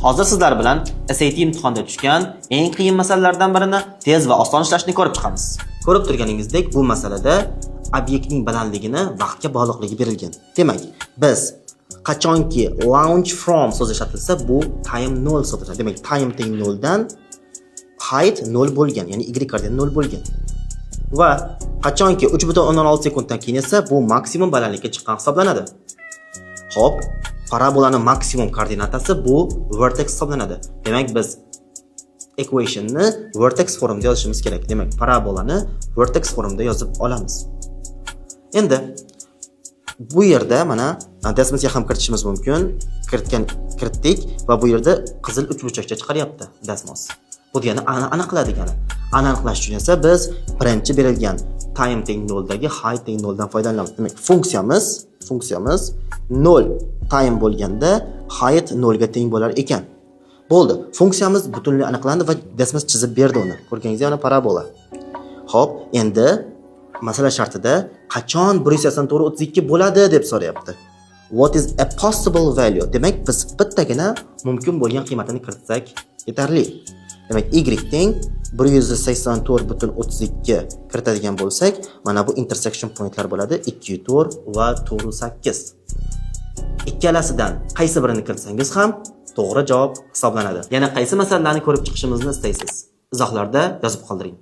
Hozir sizlar bilan SAT imtihonida tushgan eng qiyin masalalardan birini tez va oson ishlashni ko'rib chiqamiz. Ko'rib turganingizdek, bu masalada obyektning balandligini vaqtga bog'liqligi berilgan. Demak, biz qachonki launch from so'zi ishlatilsa, bu time 0 hisoblanadi. Demak, time teng 0 dan height 0 bo'lgan, ya'ni y koordinat 0 bo'lgan. Va qachonki 3.16 sekunddan keyin esa bu maksimum balandlikka chiqqan hisoblanadi. Xo'p, parabolaning maksimum koordinatasi bu vertex hisoblanadi. Demak, biz equationni vertex formida yozishimiz kerak. Demak, parabolani vertex formida yozib olamiz. Endi bu yerda mana dastimizga ham kiritishimiz mumkin. Kiritdik va bu yerda qizil uchburchakcha chiqaryapti dasmoz. Bu degani aniqladi degani. Aniqlash uchun esa biz birinchi berilgan time teng 0 dagi height teng 0 dan foydalanamiz. Demak, funksiyamiz 0 time bo'lganda height 0 ga teng bo'lar ekan. Bo'ldi. Funksiyamiz butunlay aniqlandi va dasmoz chizib berdi uni. Ko'rganingizdek, mana parabola. Xo'p, endi masala shartida qachon 182 bo'ladi deb so'rayapti. What is a possible value? Demak, biz bittagina mumkin bo'lgan qiymatini kiritsak yetarli. Demak, y teng 184.32 kiritadigan bo'lsak, mana bu intersection pointlar bo'ladi. 2,4 va 4,8. Ikkalasidan qaysi birini kiritsangiz ham to'g'ri javob hisoblanadi. Yana qaysi masalalarni ko'rib chiqishimizni istaysiz? Izohlarda yozib qoldiring.